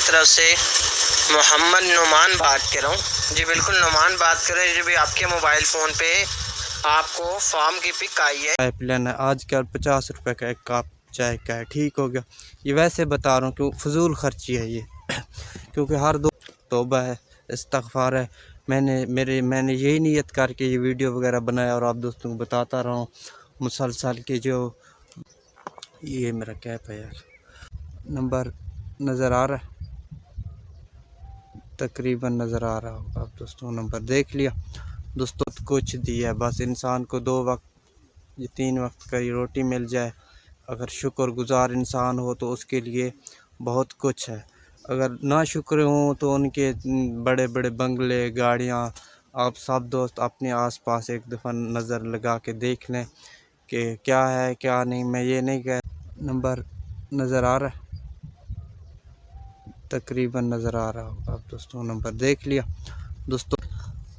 तरफ से मोहम्मद नुमान बात कर रहा हूँ। जी बिल्कुल नुमान बात कर रहे हैं। जी भी आपके मोबाइल फ़ोन पे आपको फार्म की पिक आई है। पाइपलाइन है आजकल 50 रुपए का एक कप चाय का है। ठीक हो गया। ये वैसे बता रहा हूँ कि फजूल खर्ची है ये क्योंकि हर दो तौबा है, इस्तग़फ़ार है। मैंने यही नियत करके ये वीडियो वगैरह बनाया और आप दोस्तों को बताता रहा हूँ मुसलसल के जो ये मेरा कैप है यार, नंबर नज़र आ रहा है, तकरीबन नज़र आ रहा होगा आप दोस्तों, नंबर देख लिया दोस्तों। कुछ दिया बस इंसान को 2 वक्त ये 3 वक्त की रोटी मिल जाए, अगर शुक्रगुजार इंसान हो तो उसके लिए बहुत कुछ है। अगर ना शुक्र हों तो उनके बड़े बड़े बंगले गाड़ियाँ। आप सब दोस्त अपने आसपास एक दफ़ा नज़र लगा के देख लें कि क्या है क्या नहीं। मैं ये नहीं कह, नंबर नज़र आ रहा है, तकरीबन नज़र आ रहा होगा आप दोस्तों, नंबर देख लिया दोस्तों।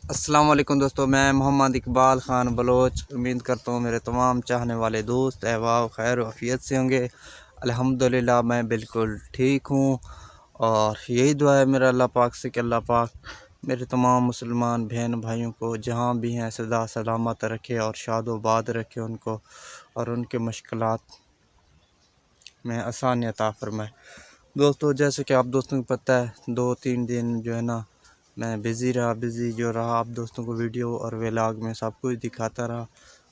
अस्सलाम वालेकुम दोस्तों, मैं मोहम्मद इकबाल ख़ान बलोच उम्मीद करता हूँ मेरे तमाम चाहने वाले दोस्त अहबाब खैर वफ़ियत से होंगे। अल्हम्दुलिल्लाह मैं बिल्कुल ठीक हूँ और यही दुआ है मेरा अल्लाह पाक से कि अल्लाह पाक मेरे तमाम मुसलमान बहन भाइयों को जहाँ भी हैं सदा सलामत रखे और शादोबाद रखे उनको, और उनके मुश्किलात में आसानी अता फरमाए। दोस्तों जैसे कि आप दोस्तों को पता है 2-3 दिन जो है ना मैं बिज़ी जो रहा, आप दोस्तों को वीडियो और व्लॉग में सब कुछ दिखाता रहा।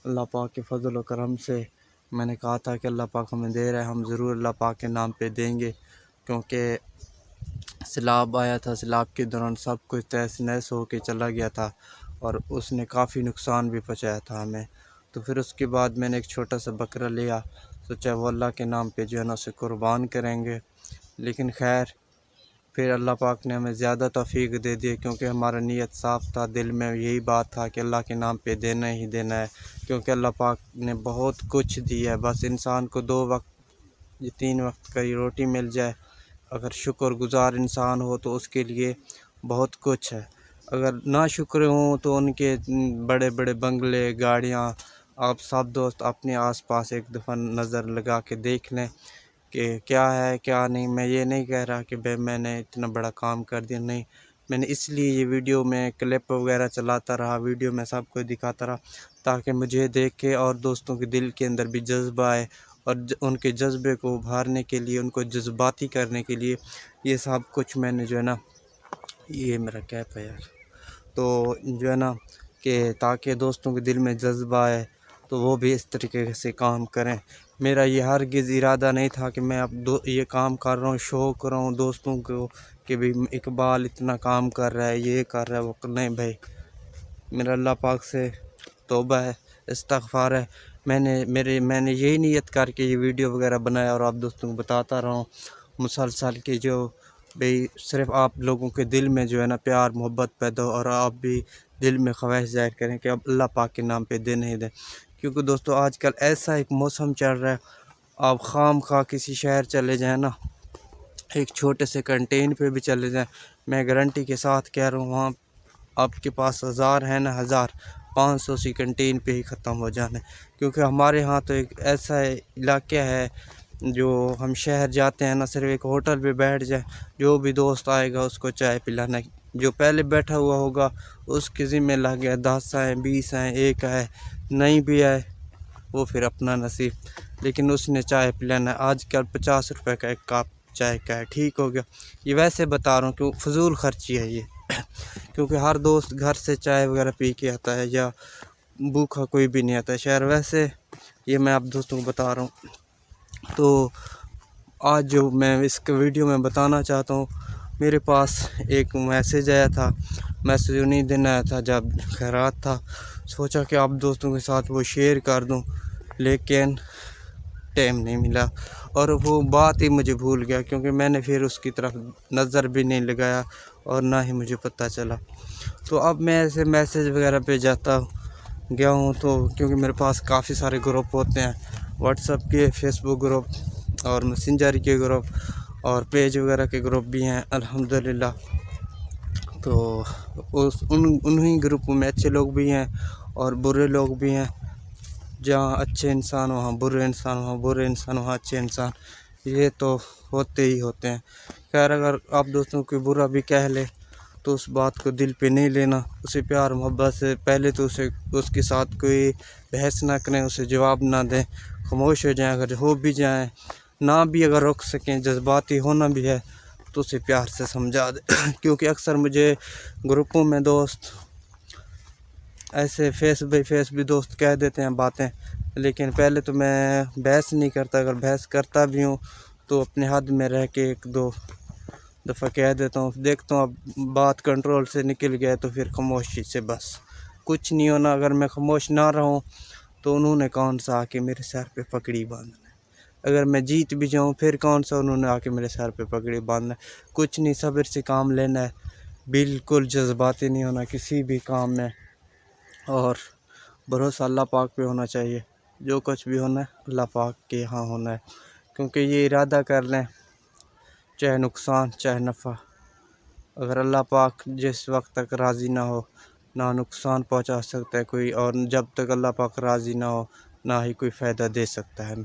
अल्लाह पाक के फजल व करम से मैंने कहा था कि अल्लाह पाक हमें दे रहा है, हम ज़रूर अल्लाह पाक के नाम पे देंगे, क्योंकि सैलाब आया था। सैलाब के दौरान सब कुछ तहस नहस हो के चला गया था और उसने काफ़ी नुकसान भी पहुँचाया था हमें। तो फिर उसके बाद मैंने एक छोटा सा बकरा लिया, सोचा वो अल्लाह के नाम पे जो है ना उसे कुर्बान करेंगे। लेकिन खैर फिर अल्लाह पाक ने हमें ज़्यादा तौफीक दे दी, क्योंकि हमारा नीयत साफ़ था, दिल में यही बात था कि अल्लाह के नाम पे देना ही देना है, क्योंकि अल्लाह पाक ने बहुत कुछ दिया है। बस इंसान को 2 वक्त ये 3 वक्त की रोटी मिल जाए, अगर शुक्रगुजार इंसान हो तो उसके लिए बहुत कुछ है। अगर ना शुक्र हों तो उनके बड़े बड़े बंगले गाड़ियाँ। आप सब दोस्त अपने आसपास एक दफ़ा नज़र लगा के देख लें कि क्या है क्या नहीं। मैं ये नहीं कह रहा कि भाई मैंने इतना बड़ा काम कर दिया, नहीं। मैंने इसलिए ये वीडियो में क्लिप वगैरह चलाता रहा, वीडियो में सब कुछ दिखाता रहा, ताकि मुझे देख के और दोस्तों के दिल के अंदर भी जज्बा आए और उनके जज्बे को उभारने के लिए, उनको जज्बाती करने के लिए ये सब कुछ मैंने जो है ना, ये मेरा कैप है यार, तो जो है ना कि ताकि दोस्तों के दिल में जज्बा आए तो वो भी इस तरीके से काम करें। मेरा ये हरगिज़ इरादा नहीं था कि मैं अब ये काम कर रहा हूँ शो कर रहा हूँ दोस्तों को कि भाई इकबाल इतना काम कर रहा है, ये कर रहा है, वो नहीं भाई। मेरा अल्लाह पाक से तौबा है, इस्तग़फ़ार है। मैंने यही नियत करके ये वीडियो वगैरह बनाया और आप दोस्तों को बताता रहा हूँ मुसलसल के जो भाई सिर्फ़ आप लोगों के दिल में जो है ना प्यार मोहब्बत पैदा हो और आप भी दिल में ख्वाहिश ज़ाहिर करें कि अब अल्लाह पाक के नाम पे दें नहीं दें। क्योंकि दोस्तों आजकल ऐसा एक मौसम चल रहा है, आप खाम खा किसी शहर चले जाएँ ना, एक छोटे से कंटेन पे भी चले जाएँ, मैं गारंटी के साथ कह रहा हूँ वहाँ आपके पास 1000 है ना 1000 500 सी कंटेन पे ही ख़त्म हो जाना है। क्योंकि हमारे यहाँ तो एक ऐसा इलाका है, जो हम शहर जाते हैं ना, सिर्फ एक होटल पे बैठ जाए, जो भी दोस्त आएगा उसको चाय पिलाना, जो पहले बैठा हुआ होगा उसके ज़िम्मे लग गया, 10 आए 20 आए 1 आए, नहीं भी आए वो फिर अपना नसीब, लेकिन उसने चाय पिलाना। आजकल 50 रुपए का एक कप चाय का है। ठीक हो गया। ये वैसे बता रहा हूँ कि फजूल खर्ची है ये क्योंकि हर दोस्त घर से चाय वगैरह पी के आता है या भूखा कोई भी नहीं आता है शहर। वैसे ये मैं आप दोस्तों को बता रहा हूँ। तो आज जो मैं इस वीडियो में बताना चाहता हूँ, मेरे पास एक मैसेज आया था। मैसेज उन्हीं दिन आया था जब खैरात था, सोचा कि आप दोस्तों के साथ वो शेयर कर दूँ, लेकिन टाइम नहीं मिला और वो बात ही मुझे भूल गया, क्योंकि मैंने फिर उसकी तरफ नज़र भी नहीं लगाया और ना ही मुझे पता चला। तो अब मैं ऐसे मैसेज वगैरह पे जाता गया हूँ, तो क्योंकि मेरे पास काफ़ी सारे ग्रुप होते हैं, व्हाट्सएप के, फेसबुक ग्रुप और मैसेंजर के ग्रुप और पेज वगैरह के ग्रुप भी हैं अल्हम्दुलिल्लाह। तो उन्हीं ग्रुप में अच्छे लोग भी हैं और बुरे लोग भी हैं। जहाँ अच्छे इंसान वहाँ बुरे इंसान, वहाँ बुरे इंसान वहाँ अच्छे इंसान, ये तो होते ही होते हैं। खैर, अगर आप दोस्तों को बुरा भी कह ले तो उस बात को दिल पे नहीं लेना। उसे प्यार मोहब्बत से पहले तो उसके साथ कोई बहस ना करें, उसे जवाब ना दें, खामोश हो जाएं। अगर हो भी जाएं, ना भी अगर रोक सकें, जज्बाती होना भी है तो उसे प्यार से समझा दें। क्योंकि अक्सर मुझे ग्रुपों में दोस्त ऐसे फेस बाई फेस भी दोस्त कह देते हैं बातें, लेकिन पहले तो मैं बहस नहीं करता। अगर बहस करता भी हूँ तो अपने हद में रह के एक दो दफ़ा कह देता हूँ, देखता हूँ अब बात कंट्रोल से निकल गया तो फिर खामोशी से बस कुछ नहीं होना। अगर मैं खामोश ना रहूँ तो उन्होंने कौन सा आके मेरे सर पे पगड़ी बांधना है। अगर मैं जीत भी जाऊँ फिर कौन सा उन्होंने आके मेरे सर पे पगड़ी बांधना है। कुछ नहीं, सब्र से काम लेना है, बिल्कुल जज्बाती नहीं होना किसी भी काम में, और भरोसा अल्लाह पाक पे होना चाहिए। जो कुछ भी होना है अल्लाह पाक के यहाँ होना है। क्योंकि ये इरादा कर लें, चाहे नुकसान चाहे नफ़ा, अगर अल्लाह पाक जिस वक्त तक राज़ी ना हो ना नुकसान पहुंचा सकता है कोई, और जब तक अल्लाह पाक राज़ी ना हो ना ही कोई फ़ायदा दे सकता है।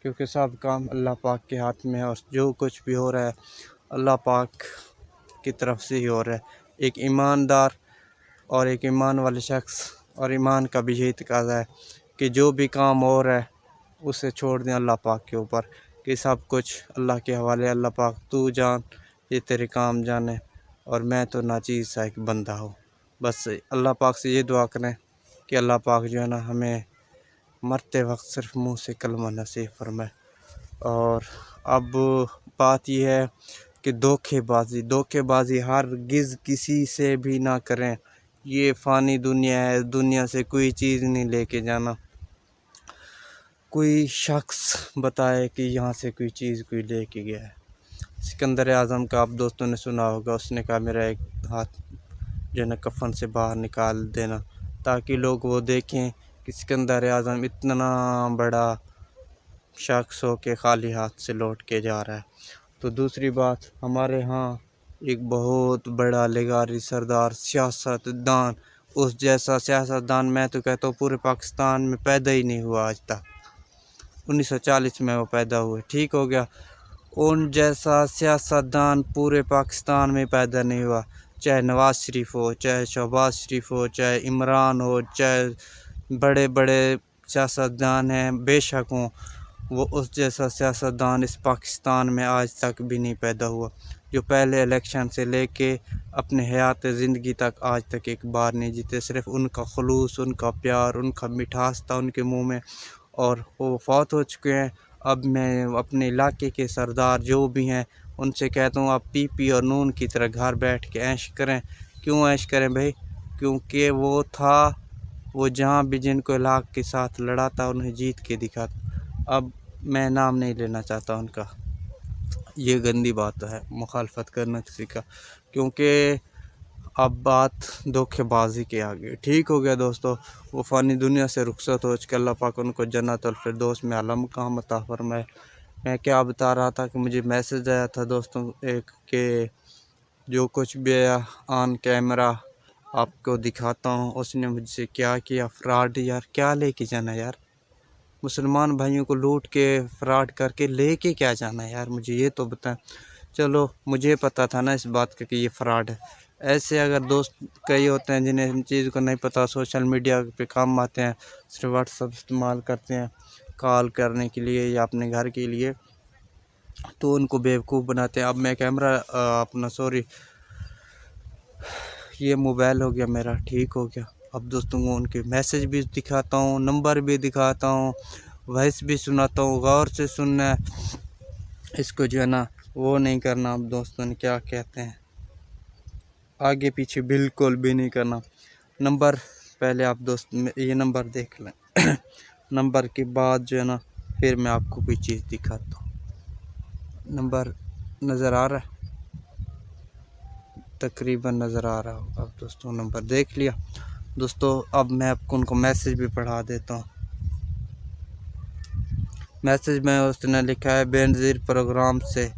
क्योंकि सब काम अल्लाह पाक के हाथ में है, और जो कुछ भी हो रहा है अल्लाह पाक की तरफ से ही हो रहा है। एक ईमानदार और एक ईमान वाले शख्स, और ईमान का भी यही तकाज़ा है कि जो भी काम हो रहा है उसे छोड़ दें अल्लाह पाक के ऊपर, कि सब कुछ अल्लाह के हवाले। अल्लाह पाक तू जान, ये तेरे काम जाने, और मैं तो नाचीज़ सा एक बंदा हूँ। बस अल्लाह पाक से ये दुआ करें कि अल्लाह पाक जो है ना हमें मरते वक्त सिर्फ मुंह से कलमा नसीब फरमाए। और अब बात यह है कि धोखेबाजी हरगिज़ किसी से भी ना करें। ये फ़ानी दुनिया है, दुनिया से कोई चीज़ नहीं लेके जाना। कोई शख्स बताए कि यहाँ से कोई चीज़ कोई लेके गया है। सिकंदर आज़म का आप दोस्तों ने सुना होगा, उसने कहा मेरा एक हाथ जो है कफन से बाहर निकाल देना, ताकि लोग वो देखें कि सिकंदर आज़म इतना बड़ा शख्स हो के खाली हाथ से लौट के जा रहा है। तो दूसरी बात, हमारे यहाँ एक बहुत बड़ा लेगारी सरदार सियासतदान, उस जैसा सियासतदान मैं तो कहता हूँ पूरे पाकिस्तान में पैदा ही नहीं हुआ आज तक। 1940 में वो पैदा हुए, ठीक हो गया। उन जैसा सियासतदान पूरे पाकिस्तान में पैदा नहीं हुआ, चाहे नवाज़ शरीफ हो, चाहे शहबाज शरीफ हो, चाहे इमरान हो, चाहे बड़े बड़े सियासतदान हैं बेशक हों, वो उस जैसा सियासतदान इस पाकिस्तान में आज तक भी नहीं पैदा हुआ, जो पहले इलेक्शन से लेके अपने हयात ज़िंदगी तक आज तक एक बार नहीं जीते। सिर्फ उनका खलूस, उनका प्यार, उनका मिठास था उनके मुंह में, और वो फौत हो चुके हैं। अब मैं अपने इलाके के सरदार जो भी हैं उनसे कहता हूँ, आप पीपी और नून की तरह घर बैठ के ऐश करें। क्यों ऐश करें भाई? क्योंकि वो जहाँ भी जिनको इलाक के साथ लड़ा था उन्हें जीत के दिखाता। अब मैं नाम नहीं लेना चाहता उनका, ये गंदी बात है मुखालफत करना किसी का, क्योंकि अब बात धोखेबाजी के आगे, ठीक हो गया दोस्तों। वो फ़ानी दुनिया से रुखसत हो चुके, अल्लाह पाक उनको जन्नतुल फिरदौस में आला मकाम अता फरमाए। मैं क्या बता रहा था कि मुझे मैसेज आया था दोस्तों एक, के जो कुछ भी आया ऑन कैमरा आपको दिखाता हूँ। उसने मुझसे क्या किया, फ्रॉड। यार क्या लेके जाना यार, मुसलमान भाइयों को लूट के फ्रॉड करके लेके क्या जाना है यार, मुझे ये तो बताएं। चलो मुझे पता था ना इस बात का कि ये फ्रॉड है। ऐसे अगर दोस्त कई होते हैं जिन्हें इन चीज़ को नहीं पता, सोशल मीडिया पे काम आते हैं, सिर्फ व्हाट्सअप इस्तेमाल करते हैं कॉल करने के लिए या अपने घर के लिए, तो उनको बेवकूफ़ बनाते हैं। अब मैं कैमरा ये मोबाइल हो गया मेरा, ठीक हो गया। अब दोस्तों को उनके मैसेज भी दिखाता हूँ, नंबर भी दिखाता हूँ, वॉइस भी सुनाता हूँ। गौर से सुनना है इसको, जो है ना वो नहीं करना। अब दोस्तों ने क्या कहते हैं, आगे पीछे बिल्कुल भी नहीं करना। नंबर पहले आप दोस्त ये नंबर देख लें नंबर के बाद जो है ना फिर मैं आपको कोई चीज़ दिखाता हूँ। नंबर नज़र आ रहा है, तकरीबन नज़र आ रहा होगा। अब दोस्तों नंबर देख लिया दोस्तों। अब मैं आपको उनको मैसेज भी पढ़ा देता हूँ। मैसेज में उसने लिखा है, बेनज़ीर प्रोग्राम से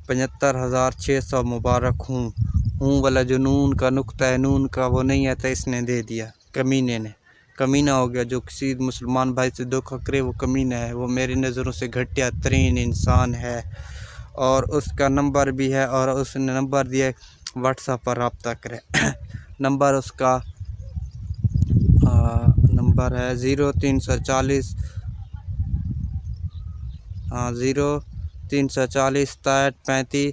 75,600 मुबारक हूँ वाला जो नून का नुक्ता है, नून का वो नहीं आता, इसने दे दिया कमीने ने। कमीना हो गया। जो किसी मुसलमान भाई से धोखा करे वो कमीना है, वो मेरी नज़रों से घटिया तरीन इंसान है। और उसका नंबर भी है और उसने नंबर दिया, व्हाट्सएप पर रब्ता करें। नंबर उसका नंबर है 0340 0340 67 35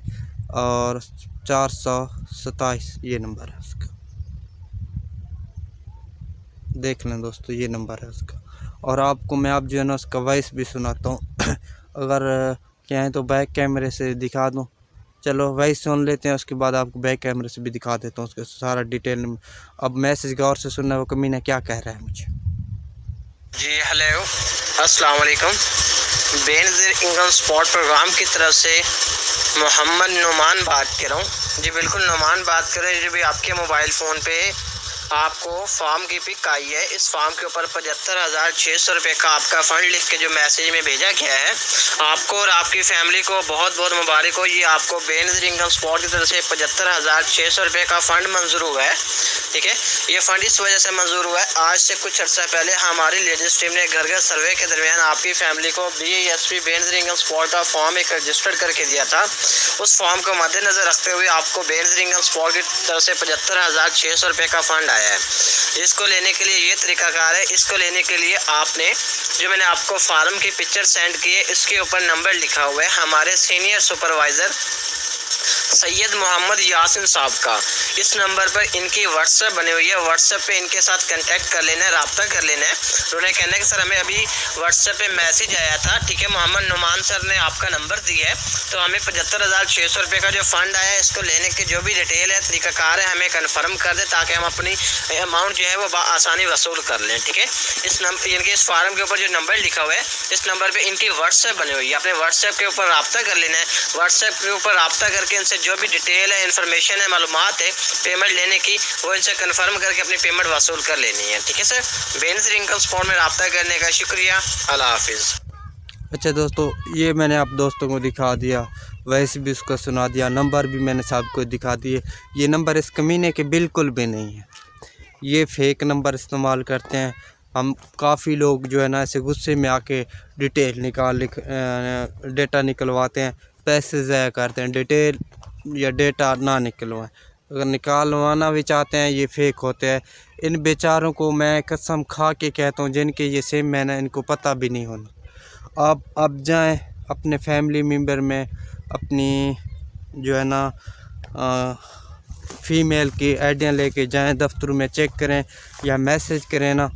और 427, ये नंबर है उसका। देख लें दोस्तों, ये नंबर है उसका। और आपको मैं जो है ना उसका वॉइस भी सुनाता हूँ। अगर कहें तो बैक कैमरे से दिखा दूँ। चलो वॉइस सुन लेते हैं, उसके बाद आपको बैक कैमरे से भी दिखा देता हूँ उसका सारा डिटेल। अब मैसेज गौर से सुनना, वो कमीना क्या कह रहा है मुझे। जी हेलो, अस्सलाम वालेकुम। बेनज़ीर इनकम स्पॉट प्रोग्राम की तरफ से मोहम्मद नुमान बात कर रहा हूँ। जी बिल्कुल नुमान बात कर रहे हैं। जी भी आपके मोबाइल फ़ोन पे आपको फॉर्म की पिक आई है। इस फॉर्म के ऊपर 75,600 रुपये का आपका फ़ंड लिख के जो मैसेज में भेजा गया है, आपको और आपकी फैमिली को बहुत बहुत मुबारक हो। ये आपको बेनज़ीर इनकम स्पॉट की तरफ से 75,600 रुपये का फ़ंड मंजूर हुआ है। ठीक है, ये फ़ंड इस वजह से मंजूर हुआ है, आज से कुछ अर्सा पहले हमारी लेटेस्ट टीम ने घर घर सर्वे के दरमियान आपकी फैमिली को BISP बेनज़ीर इनकम स्पॉट का फॉर्म एक रजिस्टर्ड करके दिया था। उस फॉर्म को मद्देनज़र रखते हुए आपको बेनज़ीर इनकम स्पॉट की तरफ से 75,600 रुपये का फ़ंड आया है। इसको लेने के लिए ये तरीकाकार है। इसको लेने के लिए आपने जो मैंने आपको फार्म की पिक्चर सेंड की है, इसके ऊपर नंबर लिखा हुआ है हमारे सीनियर सुपरवाइज़र सैयद मोहम्मद यासिन साहब का। इस नंबर पर इनकी व्हाट्सएप बनी हुई है, व्हाट्सएप पे इनके साथ कांटेक्ट कर लेना है, रब्ता कर लेना है। उन्होंने कहना है कि सर हमें अभी व्हाट्सएप पे मैसेज आया था, ठीक है, मोहम्मद नुमान सर ने आपका नंबर दिया है, तो हमें 75,600 रुपये का जो फ़ंड आया है, इसको लेने की जो भी डिटेल है, तरीकाकार है, हमें कन्फर्म कर दें ताकि हम अपनी अमाउंट जो है वो आसानी वसूल कर लें। ठीक है, इस नंबर इनके इस फार्म के ऊपर जो नंबर लिखा हुआ है, इस नंबर पर इनकी व्हाट्सएप बनी हुई है। आपने व्हाट्सएप के ऊपर रब्ता कर लेना है। व्हाट्सएप के ऊपर रब्ता करके इनसे जो भी डिटेल है, इन्फॉर्मेशन है, मालूमात है पेमेंट लेने की, वो इनसे कंफर्म करके अपनी पेमेंट वसूल कर लेनी है। ठीक है सर, बेनज़ीर इनकम स्पॉट में रब्ता करने का शुक्रिया। अल्लाह हाफिज़। अच्छा दोस्तों, ये मैंने आप दोस्तों को दिखा दिया, वैसे भी उसको सुना दिया, नंबर भी मैंने सबको दिखा दिए। ये नंबर इस कमीने के बिल्कुल भी नहीं है, ये फेक नंबर इस्तेमाल करते हैं। हम काफ़ी लोग जो है ना ऐसे गुस्से में आके डिटेल डेटा निकलवाते हैं, पैसे ज़ाया करते हैं, डिटेल या डेटा ना निकलवाएं। अगर निकालवाना भी चाहते हैं, ये फेक होते हैं। इन बेचारों को मैं कसम खा के कहता हूँ, जिनके ये सिम है ना, इनको पता भी नहीं होना। आप अब जाएं अपने फैमिली मेम्बर में, अपनी जो है ना फ़ीमेल की आइडिया लेके जाएं, दफ्तर में चेक करें या मैसेज करें ना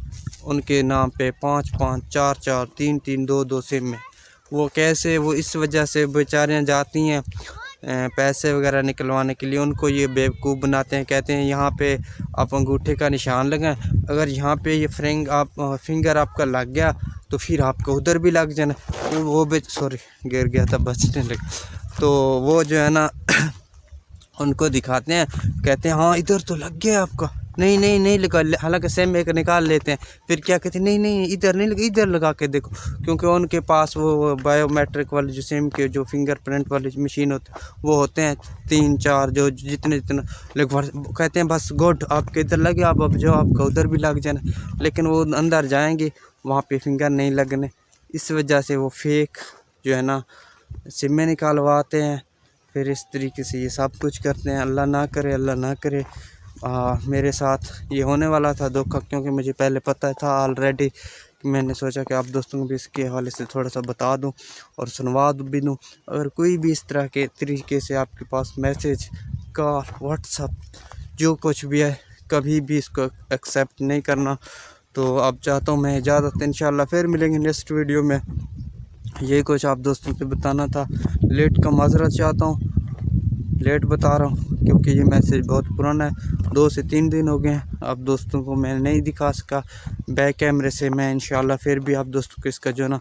उनके नाम पे 55443322 सिम में। वो कैसे, वो इस वजह से बेचारियाँ जाती हैं पैसे वगैरह निकलवाने के लिए, उनको ये बेवकूफ़ बनाते हैं। कहते हैं यहाँ पे आप अंगूठे का निशान लगाएं, अगर यहाँ पे ये फिंगर आपका लग गया तो फिर आपको उधर भी लग जाना। वो भी सॉरी गिर गया था, बचने लगा। तो वो जो है ना उनको दिखाते हैं, कहते हैं हाँ इधर तो लग गया आपका, नहीं लगा, हालांकि सेम एक निकाल लेते हैं, फिर क्या कहते हैं नहीं इधर नहीं लगा, इधर लगा के देखो, क्योंकि उनके पास वो बायोमेट्रिक वाले जो सिम के जो फिंगरप्रिंट वाली मशीन होते हैं वो होते हैं 3-4 जो जितने लगभग। कहते हैं बस गुड आपके इधर लगे, आप अब जो आपका उधर भी लग जाना, लेकिन वो अंदर जाएंगे वहाँ पे फिंगर नहीं लगने। इस वजह से वो फेक जो है ना सिमें निकालवाते हैं, फिर इस तरीके से ये सब कुछ करते हैं। अल्लाह ना करे मेरे साथ ये होने वाला था धोखा, क्योंकि मुझे पहले पता था ऑलरेडी। मैंने सोचा कि आप दोस्तों को भी इसके हवाले से थोड़ा सा बता दूं और सुनवा भी दूं। अगर कोई भी इस तरह के तरीके से आपके पास मैसेज, कॉल, व्हाट्सअप जो कुछ भी है, कभी भी इसको एक्सेप्ट नहीं करना। तो अब चाहता हूँ मैं इजाज़त, इंशाल्लाह फिर मिलेंगे नेक्स्ट वीडियो में। ये कुछ आप दोस्तों से बताना था, लेट का माजरत चाहता हूँ, लेट बता रहा हूँ क्योंकि ये मैसेज बहुत पुराना है, 2 से 3 दिन हो गए हैं। आप दोस्तों को मैं नहीं दिखा सका बैक कैमरे से। मैं इंशाल्लाह फिर भी आप दोस्तों को इसका जो ना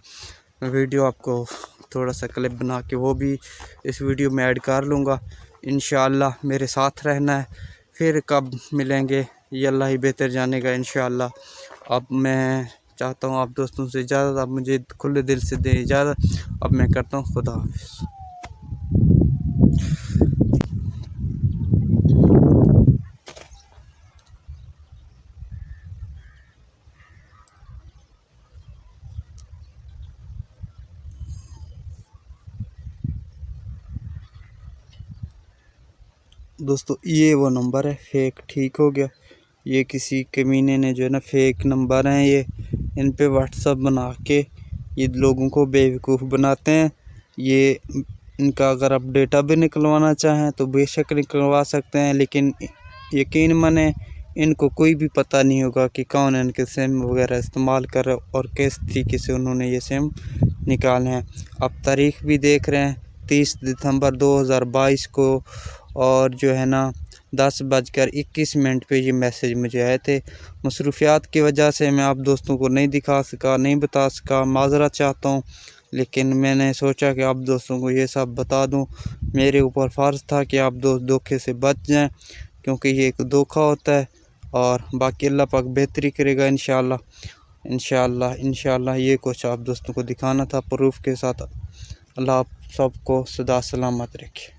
वीडियो आपको थोड़ा सा क्लिप बना के वो भी इस वीडियो में ऐड कर लूँगा। इंशाल्लाह मेरे साथ रहना है, फिर कब मिलेंगे ये अल्लाह ही बेहतर जानेगा इंशाल्लाह। अब मैं चाहता हूँ आप दोस्तों से इजाज़त, आप मुझे खुले दिल से दें इजाज़त। अब मैं करता हूँ खुदा हाफिज़। दोस्तों ये वो नंबर है फेक, ठीक हो गया। ये किसी कमीने ने जो है ना फेक नंबर हैं ये, इन पे व्हाट्सअप बना के ये लोगों को बेवकूफ़ बनाते हैं। ये इनका अगर आप डेटा भी निकलवाना चाहें तो बेशक निकलवा सकते हैं, लेकिन यकीन माने इनको कोई भी पता नहीं होगा कि कौन इनके सिम वगैरह इस्तेमाल कर रहे और किस तरीके से उन्होंने ये सिम निकाले हैं। आप तारीख भी देख रहे हैं 30 दिसंबर 2022 को, और जो है ना 10:21 पे ये मैसेज मुझे आए थे। मसरूफियात की वजह से मैं आप दोस्तों को नहीं दिखा सका, नहीं बता सका, माजरत चाहता हूँ, लेकिन मैंने सोचा कि आप दोस्तों को ये सब बता दूँ। मेरे ऊपर फ़र्ज़ था कि आप दोस्त धोखे से बच जाएं, क्योंकि ये एक धोखा होता है। और बाकी अल्लाह पाक बेहतरी करेगा इंशाअल्लाह इंशाअल्लाह इंशाअल्लाह। ये कुछ आप दोस्तों को दिखाना था प्रूफ के साथ। अल्लाह आप सबको सदा सलामत रखे।